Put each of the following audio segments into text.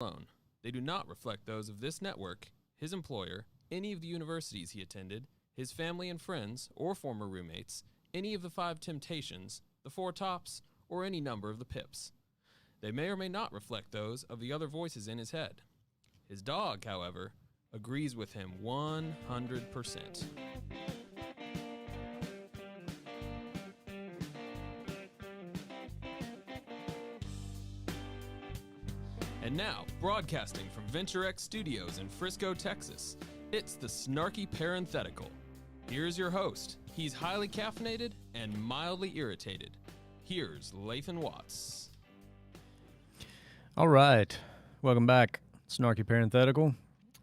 alone. They do not reflect those of this network, his employer, any of the universities he attended, his family and friends, or former roommates, any of the 5 Temptations, the 4 Tops, or any number of the Pips. They may or may not reflect those of the other voices in his head. His dog, however, agrees with him 100%. And now, broadcasting from Venture X Studios in Frisco, Texas, it's the Snarky Parenthetical. Here's your host. He's highly caffeinated and mildly irritated. Here's Lathan Watts. All right. Welcome back, Snarky Parenthetical.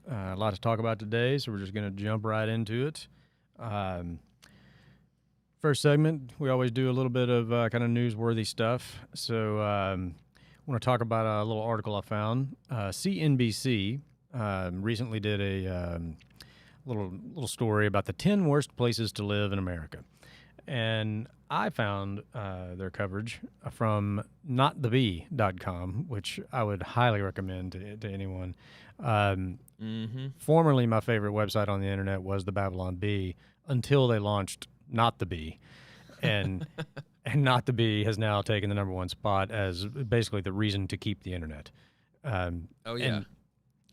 A lot to talk about today, so we're just going to jump right into it. First segment, we always do a little bit of kind of newsworthy stuff. So I want to talk about a little article I found. CNBC recently did a little story about the 10 worst places to live in America. And I found their coverage from notthebee.com, which I would highly recommend to anyone. Formerly, my favorite website on the internet was the Babylon Bee until they launched Not the Bee. And Not the Bee has now taken the #1 spot as basically the reason to keep the internet. And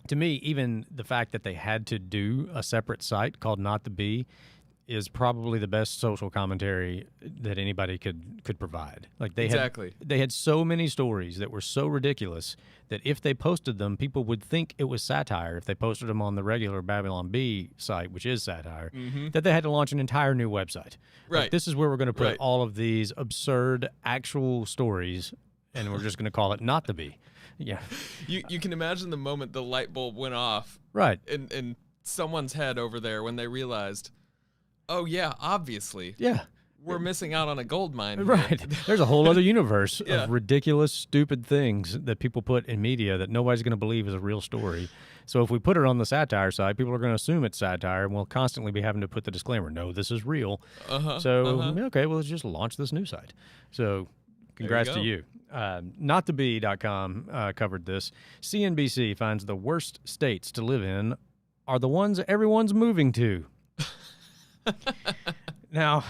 to me, even the fact that they had to do a separate site called Not the Bee is probably the best social commentary that anybody could provide. Like they had so many stories that were so ridiculous that if they posted them, people would think it was satire. If they posted them on the regular Babylon Bee site, which is satire, that they had to launch an entire new website. Right. Like, this is where we're going to put all of these absurd actual stories, and we're just going to call it Not the Bee. Yeah. You can imagine the moment the light bulb went off. Right. In someone's head over there when they realized, oh, yeah, obviously. Yeah. We're missing out on a gold mine. Right. There's a whole other universe of ridiculous, stupid things that people put in media that nobody's going to believe is a real story. So if we put it on the satire side, people are going to assume it's satire, and we'll constantly be having to put the disclaimer, no, this is real. Okay, well, let's just launch this new site. So congrats to you. Notthebee.com covered this. CNBC finds the worst states to live in are the ones everyone's moving to. Now,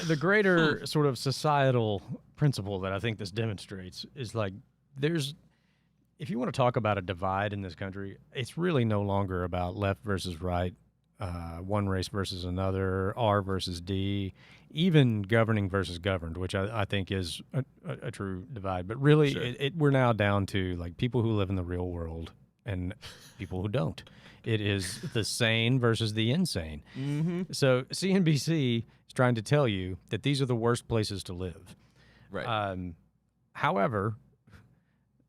the greater sort of societal principle that I think this demonstrates is like if you want to talk about a divide in this country, it's really no longer about left versus right, one race versus another, R versus D, even governing versus governed, which I think is a true divide. But really, we're now down to like people who live in the real world and people who don't. It is the sane versus the insane. So CNBC is trying to tell you that these are the worst places to live. Right. However,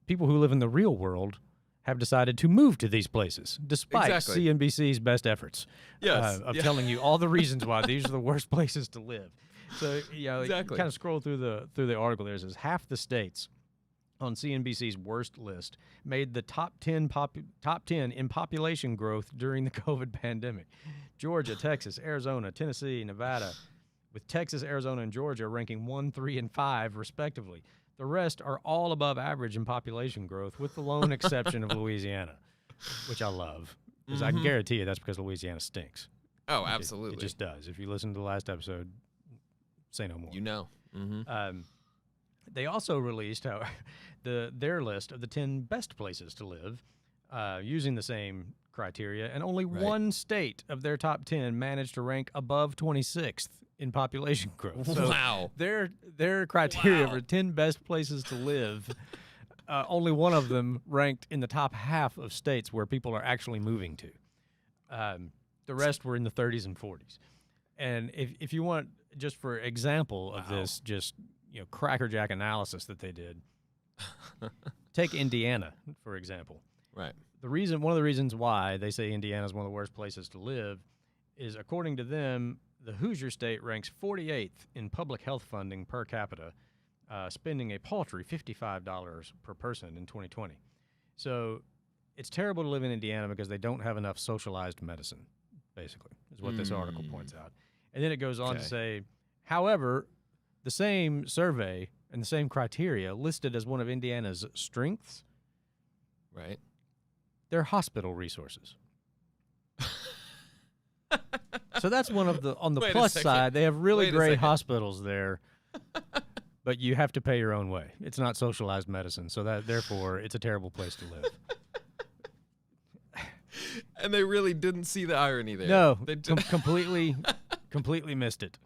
people who live in the real world have decided to move to these places, despite CNBC's best efforts of telling you all the reasons why these are the worst places to live. So, kind of scroll through the article there. It says half the states on CNBC's worst list made the top 10 in population growth during the COVID pandemic. Georgia, Texas, Arizona, Tennessee, Nevada, with Texas, Arizona, and Georgia ranking 1, 3, and 5, respectively. The rest are all above average in population growth, with the lone exception of Louisiana, which I love, because I can guarantee you that's because Louisiana stinks. Oh, absolutely. It just does. If you listen to the last episode, say no more. You know. They also released their list of the 10 best places to live using the same criteria, and only one state of their top 10 managed to rank above 26th in population growth. So wow. Their criteria for 10 best places to live, only one of them ranked in the top half of states where people are actually moving to. The rest were in the 30s and 40s. And if you want, just for example of this, just crackerjack analysis that they did, take Indiana, for example. Right. One of the reasons why they say Indiana is one of the worst places to live is, according to them, the Hoosier State ranks 48th in public health funding per capita, spending a paltry $55 per person in 2020. So it's terrible to live in Indiana because they don't have enough socialized medicine, basically, is what this article points out. And then it goes on to say, however, the same survey and the same criteria listed as one of Indiana's strengths Right. They're hospital resources. So that's one of the, on the plus side, they have really great hospitals there, but you have to pay your own way. It's not socialized medicine, so that therefore it's a terrible place to live. And they really didn't see the irony there. No, they completely missed it.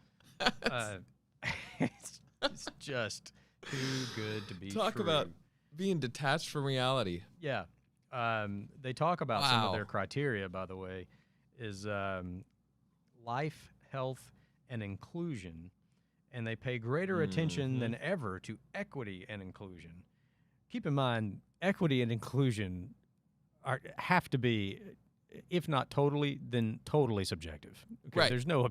It's just too good to be true. Talk about being detached from reality. Yeah. They talk about some of their criteria, by the way, is life, health, and inclusion, and they pay greater attention than ever to equity and inclusion. Keep in mind, equity and inclusion have to be, if not totally, then totally subjective. Okay? Right. There's no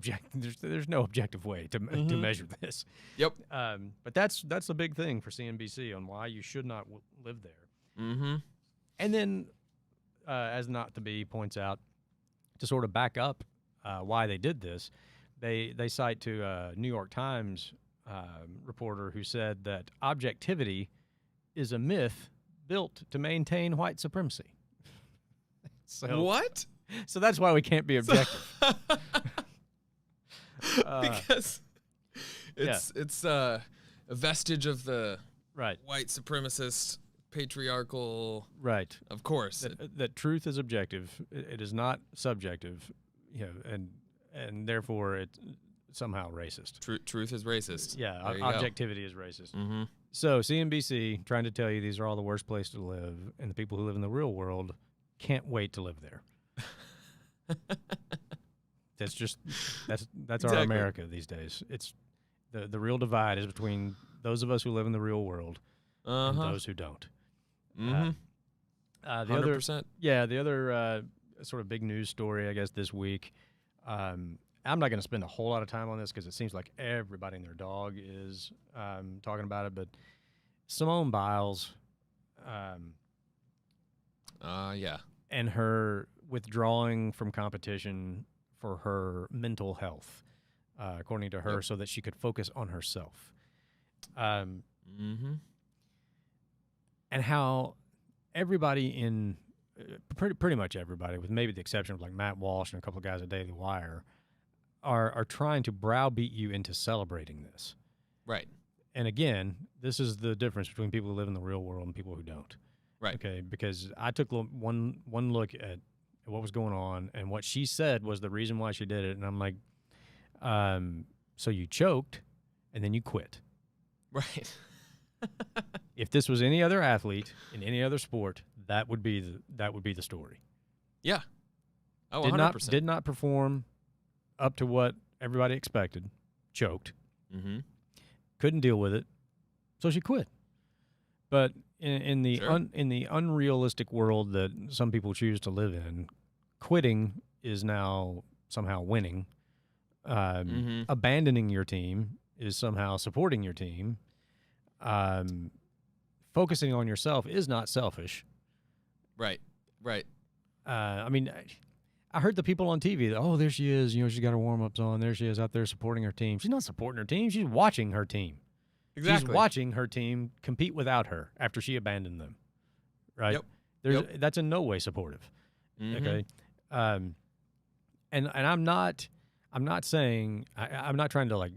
objective way to measure this. Yep. But that's the big thing for CNBC on why you should not live there. Mm-hmm. And then, as Not to Be points out, to sort of back up why they did this, they cite to a New York Times reporter who said that objectivity is a myth built to maintain white supremacy. So, what? So that's why we can't be objective. Because it's a vestige of the white supremacist patriarchal. Right. Of course. That truth is objective. It is not subjective. And therefore it's somehow racist. Truth is racist. Yeah, objectivity is racist. Mm-hmm. So CNBC trying to tell you these are all the worst places to live, and the people who live in the real world can't wait to live there. That's exactly. Our America these days. It's the real divide is between those of us who live in the real world and those who don't. Mm-hmm. The 100%. The other sort of big news story, I guess, this week. I'm not going to spend a whole lot of time on this because it seems like everybody and their dog is talking about it. But Simone Biles, and her withdrawing from competition for her mental health, according to her, so that she could focus on herself. And how everybody in pretty much everybody, with maybe the exception of like Matt Walsh and a couple of guys at Daily Wire, are trying to browbeat you into celebrating this. Right. And again, this is the difference between people who live in the real world and people who don't. Right. Okay, because I took one look at what was going on, and what she said was the reason why she did it. And I'm like, so you choked, and then you quit. Right. If this was any other athlete in any other sport, that would be the story. Yeah. Oh, 100%. Did not perform up to what everybody expected. Choked. Mm-hmm. Couldn't deal with it, so she quit. But in the unrealistic world that some people choose to live in, quitting is now somehow winning. Abandoning your team is somehow supporting your team. Focusing on yourself is not selfish. Right. I mean, I heard the people on TV that, there she is, she's got her warm-ups on. There she is out there supporting her team. She's not supporting her team. She's watching her team. Exactly. She's watching her team compete without her after she abandoned them. Right? Yep. That's in no way supportive. Mm-hmm. Okay. And I'm not saying, I'm not trying to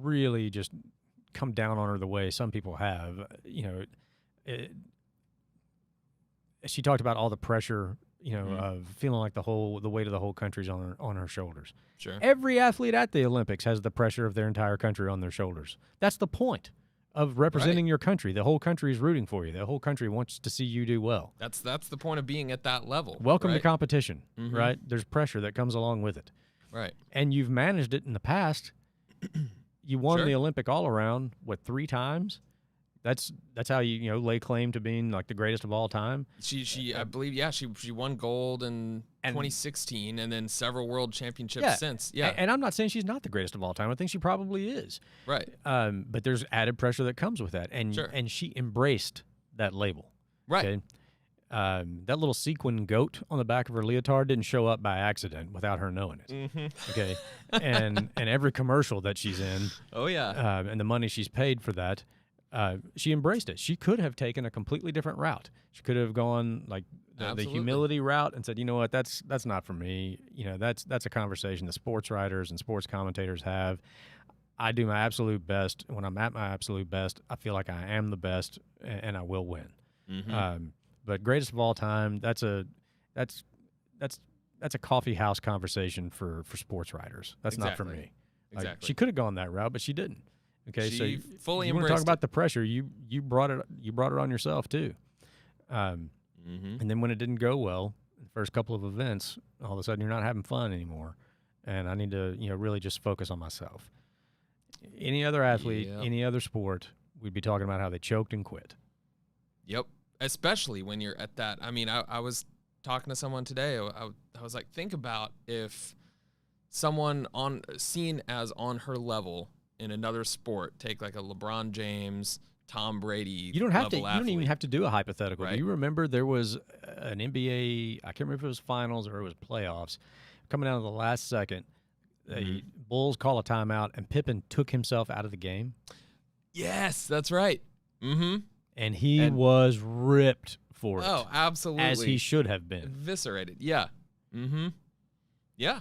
really just come down on her the way some people have. She talked about all the pressure, of feeling like the weight of the whole country's on her shoulders. Sure. Every athlete at the Olympics has the pressure of their entire country on their shoulders. That's the point of representing your country. The whole country is rooting for you. The whole country wants to see you do well. That's the point of being at that level. Welcome to competition, right? There's pressure that comes along with it. Right. And you've managed it in the past. You won the Olympic all-around, 3 times? That's how you lay claim to being like the greatest of all time. She I believe she won gold in 2016 and then several world championships since. Yeah. And I'm not saying she's not the greatest of all time. I think she probably is. Right. But there's added pressure that comes with that, and she embraced that label. Right. Okay? That little sequin goat on the back of her leotard didn't show up by accident without her knowing it. Mm-hmm. Okay. And every commercial that she's in. Oh yeah. And the money she's paid for that. she embraced it. She could have taken a completely different route. She could have gone like the humility route and said, you know what, that's not for me. You know, that's a conversation that sports writers and sports commentators have. I do my absolute best. When I'm at my absolute best, I feel like I am the best, and I will win. Mm-hmm. But greatest of all time, that's a coffee house conversation for sports writers. That's not for me. Like, exactly. She could have gone that route, but she didn't. Okay, she so fully you want to talk about the pressure? You brought it on yourself too. And then when it didn't go well, the first couple of events, all of a sudden you're not having fun anymore, and I need to really just focus on myself. Any other athlete, any other sport, we'd be talking about how they choked and quit. Yep, especially when you're at that. I mean, I was talking to someone today. I was like, think about if someone seen as on her level in another sport, take like a LeBron James, Tom Brady. You don't even have to do a hypothetical. Right? Do you remember there was an NBA? I can't remember if it was finals or it was playoffs. Coming down to the last second, the Bulls call a timeout, and Pippen took himself out of the game. Yes, that's right. Mm-hmm. And he was ripped for it. Oh, absolutely. As he should have been. Eviscerated. Yeah. Mm-hmm. Yeah.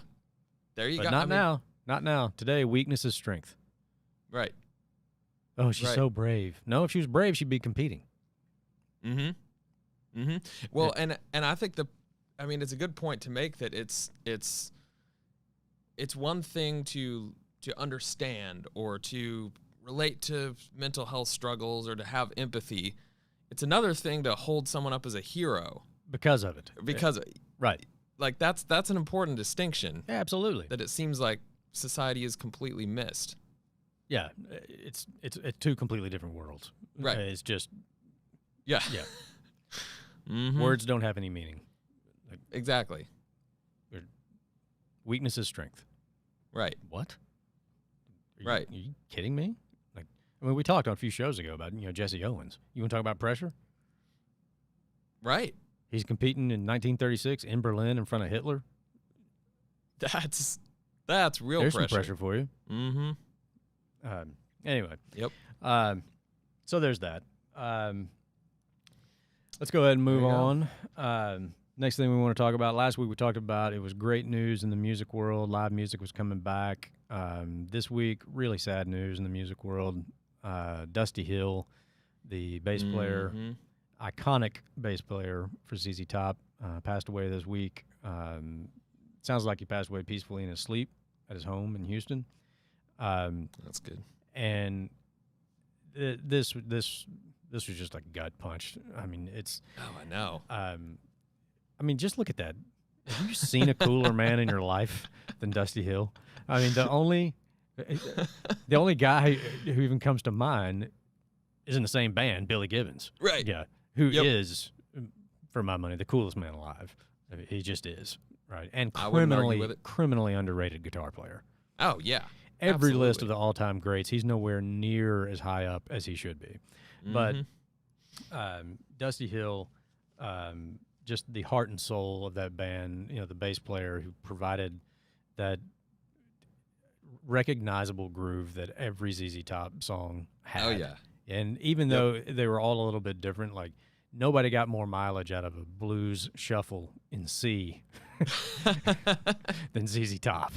There you go. Not now. Not now. Today, weakness is strength. Right. Oh, she's so brave. No, if she was brave, she'd be competing. Mm-hmm. Mm-hmm. Well, and I think it's a good point to make that it's one thing to understand or to relate to mental health struggles or to have empathy. It's another thing to hold someone up as a hero because of it. Right. Like that's an important distinction. Yeah, absolutely. That it seems like society has completely missed. Yeah, it's two completely different worlds. Right. It's just yeah. Mm-hmm. Words don't have any meaning. Exactly. Weakness is strength. Right. What? Are you kidding me? We talked on a few shows ago about Jesse Owens. You want to talk about pressure? Right. He's competing in 1936 in Berlin in front of Hitler. That's real There's pressure. Some pressure for you. Mm-hmm. Anyway. Yep. So there's that. Let's go ahead and move on. Next thing we want to talk about. Last week we talked about it was great news in the music world. Live music was coming back. This week, really sad news in the music world. Dusty Hill, the bass player, iconic bass player for ZZ Top, passed away this week. Sounds like he passed away peacefully in his sleep at his home in Houston. That's good. And this was just a gut punch. I mean, it's. Oh, I know. I mean, just look at that. Have you seen a cooler man in your life than Dusty Hill? I mean, the only guy who even comes to mind is in the same band, Billy Gibbons. Right. Yeah. Who is, for my money, the coolest man alive. I mean, he just is. Right. And criminally underrated guitar player. Oh, yeah. Every list of the all-time greats, he's nowhere near as high up as he should be. But Dusty Hill, just the heart and soul of that band, the bass player who provided that recognizable groove that every ZZ Top song had. Oh, yeah. And even though they were all a little bit different, like nobody got more mileage out of a blues shuffle in C than ZZ Top.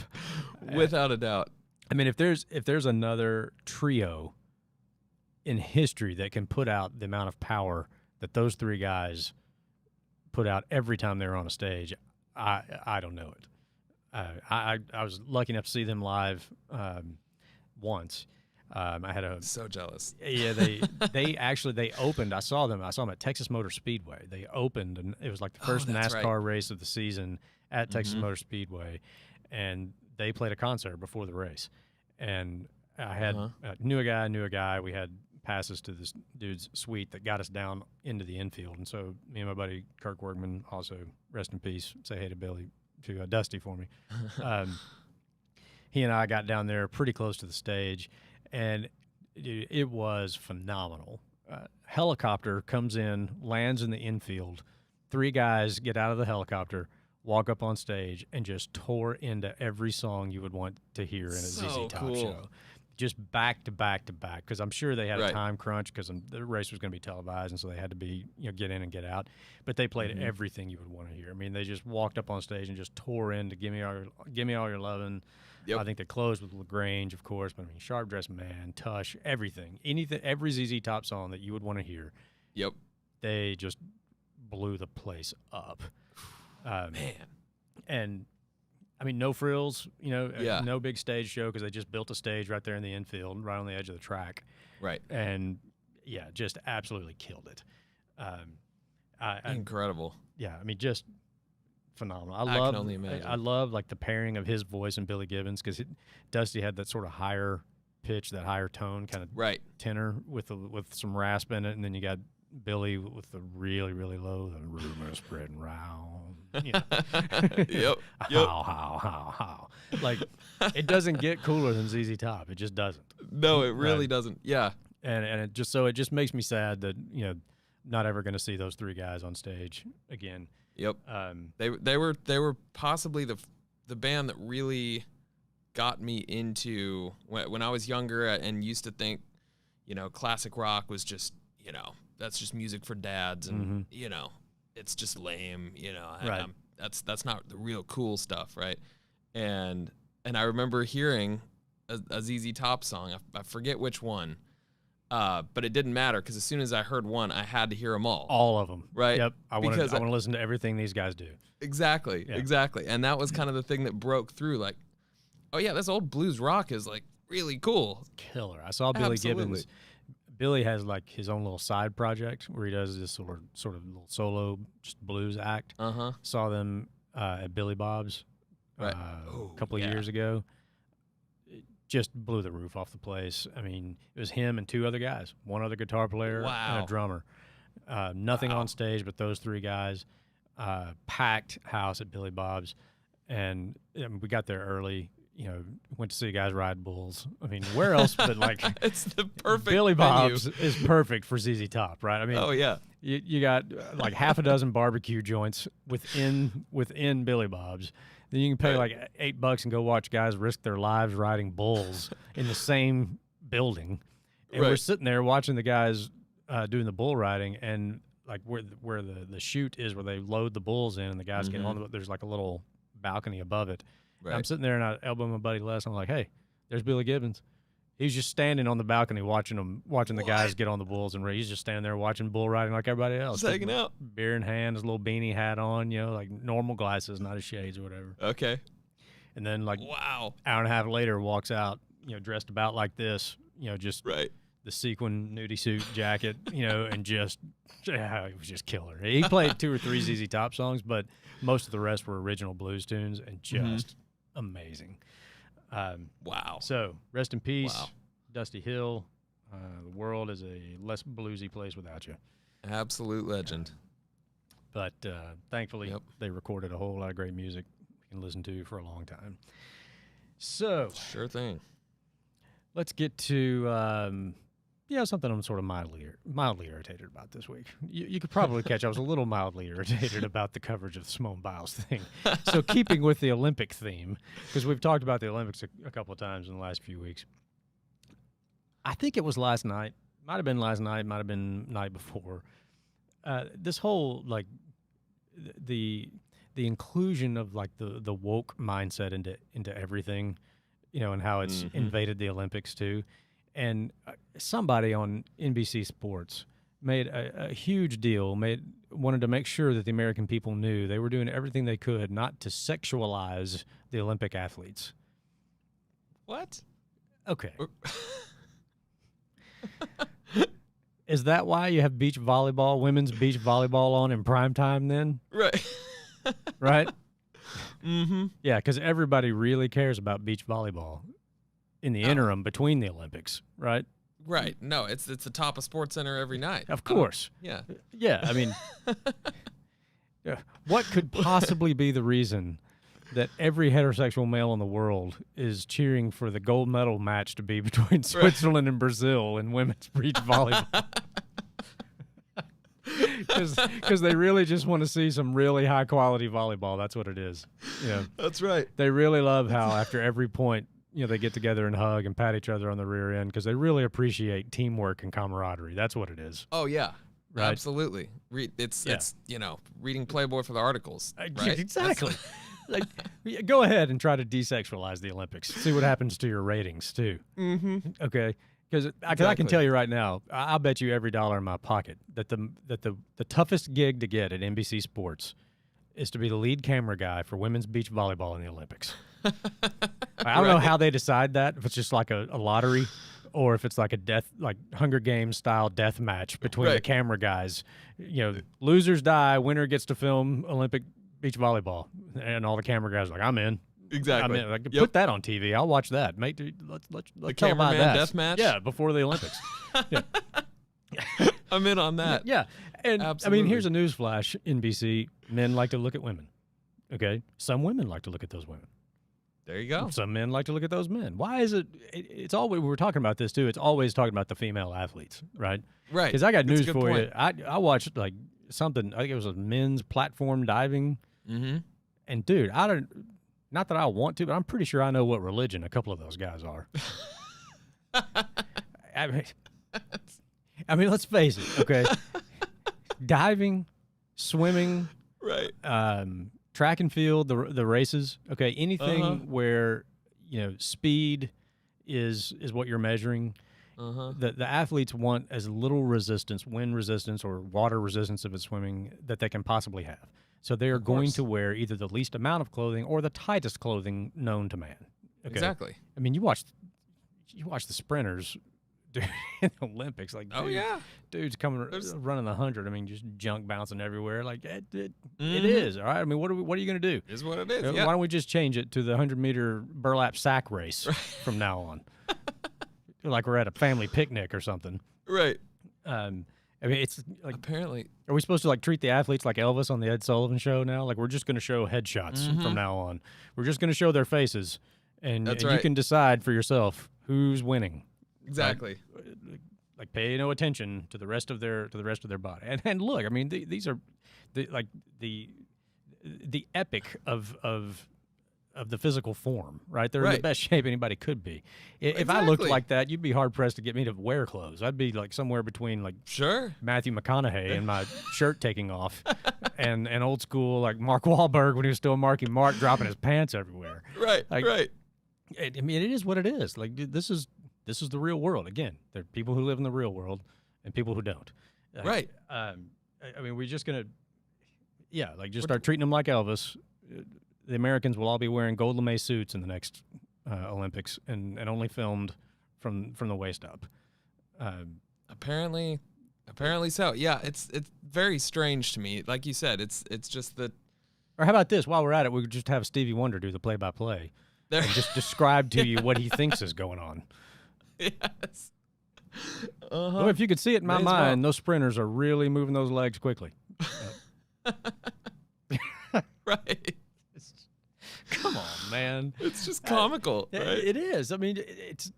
Without a doubt. I mean, if there's another trio in history that can put out the amount of power that those three guys put out every time they were on a stage, I don't know it. I was lucky enough to see them live once. I had so jealous. Yeah, they opened. I saw them at Texas Motor Speedway. They opened, and it was like the first NASCAR race of the season at Texas Motor Speedway, and they played a concert before the race. And I had knew a guy. We had passes to this dude's suite that got us down into the infield. And so me and my buddy Kirk Workman, also rest in peace, say hey to Dusty for me. He and I got down there pretty close to the stage, and it was phenomenal. Helicopter comes in, lands in the infield. Three guys get out of the helicopter, walk up on stage, and just tore into every song you would want to hear in a ZZ Top show. just back to back to back, because I'm sure they had a time crunch because the race was going to be televised, and so they had to be, get in and get out. But they played everything you would want to hear. I mean, they just walked up on stage and just tore in to Give Me All Your Lovin'. Yep. I think they closed with LaGrange, of course, but I mean, Sharp Dressed Man, Tush, everything, every ZZ Top song that you would want to hear. Yep. They just blew the place up. Man. And I mean, no frills, no big stage show, because they just built a stage right there in the infield, right on the edge of the track. Right. And, just absolutely killed it. Incredible. Yeah, I mean, just phenomenal. I can only imagine. I love, like, the pairing of his voice and Billy Gibbons, because Dusty had that sort of higher pitch, that higher tone kind of tenor with some rasp in it, and then you got Billy with the really, really low, the rumor spreading round. Yep. How. Like, it doesn't get cooler than ZZ Top. It just doesn't. No, it really doesn't. Yeah. And it just makes me sad that, not ever going to see those three guys on stage again. Yep. They were possibly the band that really got me into when I was younger and used to think, classic rock was just, that's just music for dads, and it's just lame, Right. That's not the real cool stuff, right? And I remember hearing a ZZ Top song. I forget which one, but it didn't matter, because as soon as I heard one, I had to hear them all. All of them, right? Yep. I want to listen to everything these guys do. Exactly, exactly. And that was kind of the thing that broke through. Like, oh yeah, this old blues rock is like really cool, killer. I saw Billy Gibbons. Billy has like his own little side project where he does this sort of little solo just blues act. Saw them at Billy Bob's a couple of years ago. It just blew the roof off the place. I mean, it was him and two other guys, one other guitar player and a drummer. Nothing on stage but those three guys. Packed house at Billy Bob's, and we got there early. Went to see guys ride bulls. I mean, where else but like it's the perfect Billy venue. Bob's is perfect for ZZ Top, right? I mean, oh yeah, you got like half a dozen barbecue joints within Billy Bob's. Then you can pay like $8 and go watch guys risk their lives riding bulls in the same building. And we're sitting there watching the guys doing the bull riding, and like where the chute is, where they load the bulls in, and the guys get on. There's like a little balcony above it. Right. I'm sitting there and I elbow my buddy Les. I'm like, hey, there's Billy Gibbons. He's just standing on the balcony watching the guys get on the bulls, and he's just standing there watching bull riding like everybody else. Just hanging out. Beer in hand, his little beanie hat on, like normal glasses, not his shades or whatever. Okay. And then like hour and a half later walks out, dressed about like this, just the sequin nudie suit jacket, and just it was just killer. He played 2 or 3 ZZ Top songs, but most of the rest were original blues tunes, and just amazing. Wow. So rest in peace, Dusty Hill. The world is a less bluesy place without you. Absolute legend. But thankfully, they recorded a whole lot of great music we can listen to for a long time. So sure thing. Let's get to something I'm sort of mildly irritated about this week. You could probably catch I was a little mildly irritated about the coverage of the Simone Biles thing. So keeping with the Olympic theme, because we've talked about the Olympics a couple of times in the last few weeks. I think it was last night. Might have been last night. Might have been night before. This whole like the inclusion of like the woke mindset into everything, and how it's invaded the Olympics too. And somebody on NBC Sports made a huge deal, wanted to make sure that the American people knew they were doing everything they could not to sexualize the Olympic athletes. What? Okay. Is that why you have women's beach volleyball on in prime time then? Right. Right? Yeah, because everybody really cares about beach volleyball in the interim between the Olympics, right? Right. No, it's the top of SportsCenter every night. Of course. Yeah. Yeah, I mean, what could possibly be the reason that every heterosexual male in the world is cheering for the gold medal match to be between Switzerland and Brazil in women's beach volleyball? Because they really just want to see some really high-quality volleyball. That's what it is. That's right. They really love how after every point, they get together and hug and pat each other on the rear end because they really appreciate teamwork and camaraderie. That's what it is. Oh, yeah. Right? Absolutely. It's reading Playboy for the articles, right? Exactly. Like, go ahead and try to desexualize the Olympics. See what happens to your ratings, too. Mm-hmm. Okay? Because I can tell you right now, I'll bet you every dollar in my pocket that the toughest gig to get at NBC Sports is to be the lead camera guy for women's beach volleyball in the Olympics. I don't know how they decide that, if it's just like a lottery or if it's like like Hunger Games style death match between the camera guys. Losers die, winner gets to film Olympic beach volleyball, and all the camera guys are like, I'm in. Exactly. I'm in. Put that on TV. I'll watch that. Let's the tell about cameraman that. death match. Yeah, before the Olympics. Yeah. I'm in on that. Yeah, and absolutely. I mean, here's a news flash. NBC: men like to look at women. Okay, some women like to look at those women. There you go. Some men like to look at those men. Why is it? It's always, we were talking about this too. It's always talking about the female athletes, right? Right. Because I got news for point. you. I watched like something. I think it was a men's platform diving. Mm-hmm. And dude, not that I want to, but I'm pretty sure I know what religion a couple of those guys are. I mean, let's face it, okay? Diving, swimming, right? Track and field, the races, okay? Anything where speed is what you're measuring. The athletes want as little resistance, wind resistance or water resistance if it's swimming, that they can possibly have. So they are going to wear either the least amount of clothing or the tightest clothing known to man. Okay? Exactly. I mean, you watch the sprinters in the Olympics, like dudes coming running the 100. I mean, just junk bouncing everywhere. Like it is all right. I mean, what are you going to do? Is what it is. Why don't we just change it to the 100-meter burlap sack race from now on? Like we're at a family picnic or something. Right. I mean, it's like, apparently, are we supposed to like treat the athletes like Elvis on the Ed Sullivan Show now? Like we're just going to show headshots from now on. We're just going to show their faces, and you can decide for yourself who's winning. Exactly. Like pay no attention to the rest of their body. And look, I mean, these are the epic of the physical form, right? They're in the best shape anybody could be. If I looked like that, you'd be hard-pressed to get me to wear clothes. I'd be like somewhere between like Matthew McConaughey and my shirt taking off and old school like Mark Wahlberg when he was still Marky Mark dropping his pants everywhere. Right, right. I mean, it is what it is. Like this is the real world. Again, there are people who live in the real world and people who don't. Right. I mean, we're just going to, start treating them like Elvis. The Americans will all be wearing gold lame suits in the next Olympics, and only filmed from the waist up. Apparently so. Yeah, it's very strange to me. Like you said, it's just that. Or how about this? While we're at it, we could just have Stevie Wonder do the play-by-play and just describe to you what he thinks is going on. Yes. Well, if you could see it in my mind, those sprinters are really moving those legs quickly. Right. Come on, man. It's just comical, right? It is. I mean, it's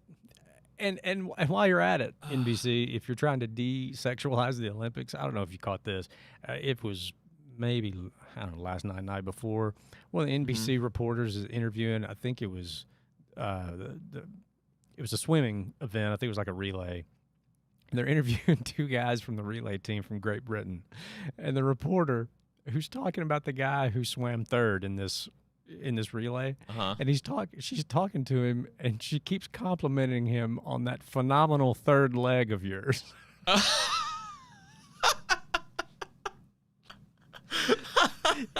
and while you're at it, NBC, if you're trying to de-sexualize the Olympics, I don't know if you caught this. It was maybe, I don't know, last night before. One of the NBC reporters is interviewing, I think it was it was a swimming event. I think it was like a relay. And they're interviewing two guys from the relay team from Great Britain. And the reporter who's talking about the guy who swam third in this relay, and she's talking to him, and she keeps complimenting him on that phenomenal third leg of yours.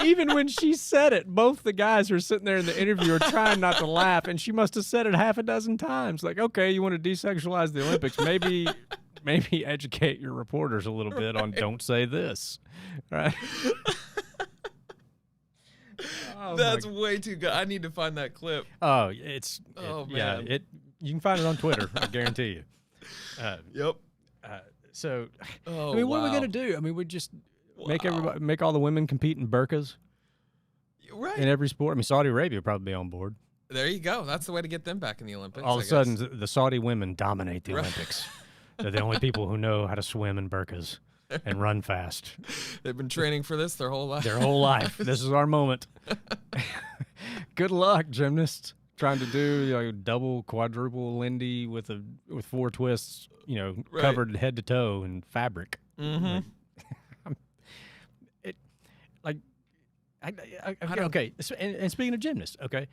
Even when she said it, both the guys who are sitting there in the interview are trying not to laugh, and she must have said it half a dozen times. Like, okay, you want to desexualize the Olympics? Maybe educate your reporters a little bit on don't say this, right? That's way too good. I need to find that clip. Oh, man. Yeah, you can find it on Twitter. I guarantee you. Yep. So, I mean, what are we gonna do? I mean, we just make all the women compete in burqas, right? In every sport. I mean, Saudi Arabia would probably be on board. There you go. That's the way to get them back in the Olympics. All of a sudden, the Saudi women dominate the Olympics. They're the only people who know how to swim in burqas and run fast. They've been training for this their whole life. Their whole life. This is our moment. Good luck, gymnasts. trying to do double, quadruple Lindy with 4 twists, covered head to toe in fabric. Mm-hmm. Okay. And speaking of gymnasts, okay,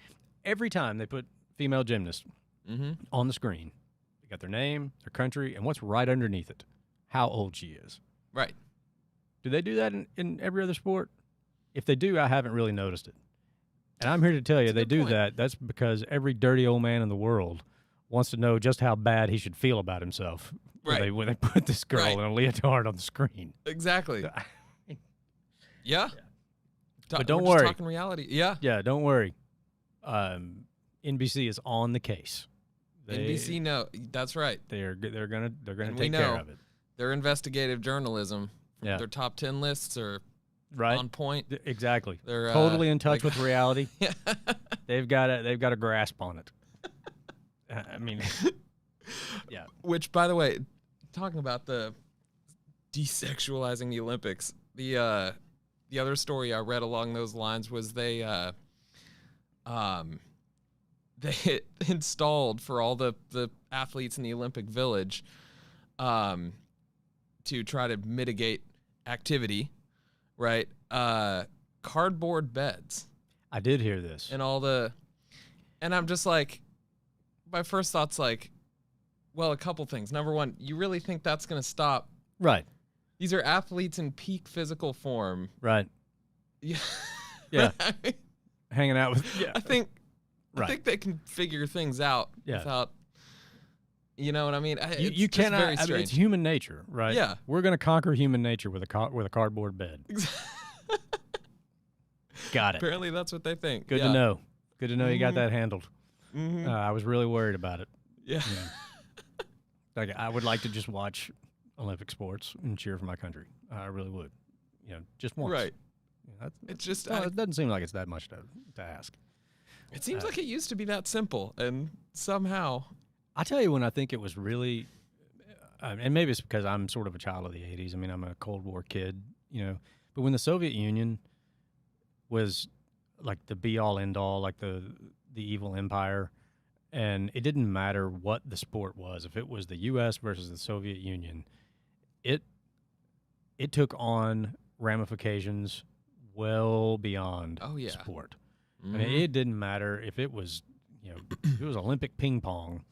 every time they put female gymnasts on the screen, they got their name, their country, and what's right underneath it, how old she is. Right. Do they do that in every other sport? If they do, I haven't really noticed it. And I'm here to tell you, they do that. That's because every dirty old man in the world wants to know just how bad he should feel about himself when they put this girl in a leotard on the screen. Exactly. Yeah. But don't worry. Talking reality. Yeah. Yeah, don't worry. NBC is on the case. NBC, no, that's right. They're gonna take care of it. Their investigative journalism, their top 10 lists are on point. Exactly. They're totally in touch with reality. They've got a grasp on it. I mean, yeah. Which, by the way, talking about the de-sexualizing the Olympics, the other story I read along those lines was they installed for all the athletes in the Olympic Village to try to mitigate activity, right? Cardboard beds. I did hear this. And I'm just like, my first thought's like, well, a couple things. Number one, you really think that's going to stop? Right. These are athletes in peak physical form. Right. Yeah. Yeah. Hanging out with. Yeah. I think they can figure things out without. You know what I mean? You cannot. Very strange. It's human nature, right? Yeah. We're going to conquer human nature with a cardboard bed. Got it. Apparently, that's what they think. Good to know. Good to know you got that handled. Mm-hmm. I was really worried about it. Yeah. Like I would like to just watch Olympic sports and cheer for my country. I really would. Just once. Right. It's just it doesn't seem like it's that much to ask. It seems like it used to be that simple, and somehow. I tell you when I think it was really, and maybe it's because I'm sort of a child of the 80s. I mean, I'm a Cold War kid, But when the Soviet Union was like the be-all, end-all, like the evil empire, and it didn't matter what the sport was. If it was the U.S. versus the Soviet Union, it took on ramifications well beyond sport. Mm-hmm. I mean, it didn't matter if it was, if it was Olympic ping pong,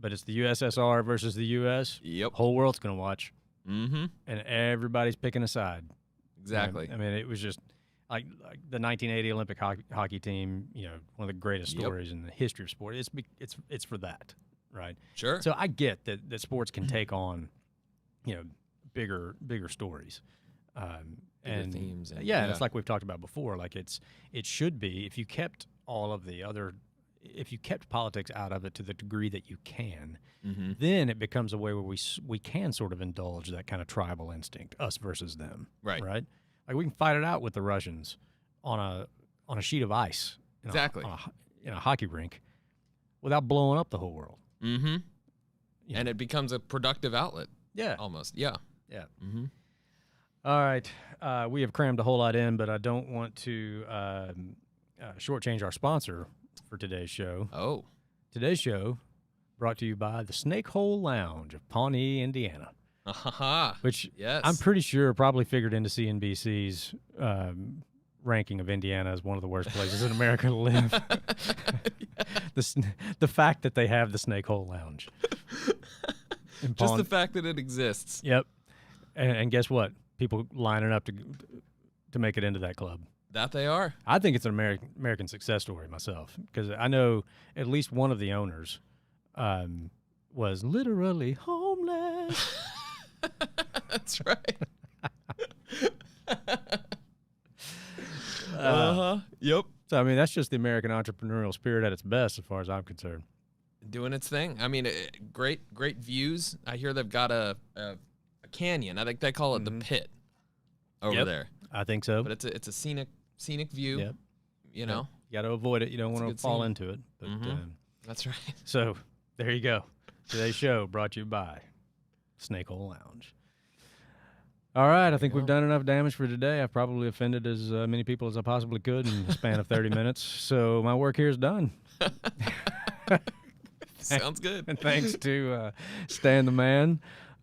but it's the USSR versus the U.S. Yep. Whole world's going to watch. Mm-hmm. And everybody's picking a side. Exactly. I mean, it was just like the 1980 Olympic hockey team, one of the greatest stories in the history of sport. It's for that, right? Sure. So I get that sports can take on, bigger stories. And themes. And, and it's like we've talked about before. Like it should be, if you kept politics out of it to the degree that you can, then it becomes a way where we can sort of indulge that kind of tribal instinct, us versus them. Right. Right. Like we can fight it out with the Russians on a sheet of ice. Exactly. In a hockey rink, without blowing up the whole world. Mm-hmm. And it becomes a productive outlet. Yeah. Almost. Yeah. Yeah. Mm-hmm. All right. We have crammed a whole lot in, but I don't want to shortchange our sponsor for today's show. Oh. Today's show brought to you by the Snake Hole Lounge of Pawnee, Indiana. Which I'm pretty sure probably figured into CNBC's ranking of Indiana as one of the worst places in America to live. The fact that they have the Snake Hole Lounge. Just the fact that it exists. Yep. And guess what? People lining up to make it into that club. That they are. I think it's an American success story myself, because I know at least one of the owners was literally homeless. That's right. Yep. So, I mean, that's just the American entrepreneurial spirit at its best, as far as I'm concerned. Doing its thing. I mean, great views. I hear they've got a canyon. I think they call it the pit over there. I think so. But it's a scenic view. Yep. You know, you got to avoid it. You don't want to fall into it. But, that's right. So there you go. Today's show brought to you by Snake Hole Lounge. All right, I think we've done enough damage for today. I've probably offended as many people as I possibly could in the span of 30 minutes. So my work here is done. Sounds good. And thanks to Stan the Man,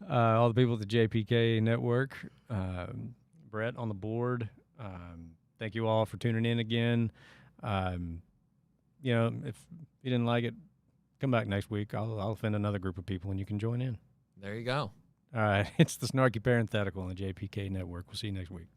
all the people at the JPK Network, Brett on the board. Thank you all for tuning in again. If you didn't like it, come back next week. I'll offend another group of people, and you can join in. There you go. All right. It's the Snarky Parenthetical on the JPK Network. We'll see you next week.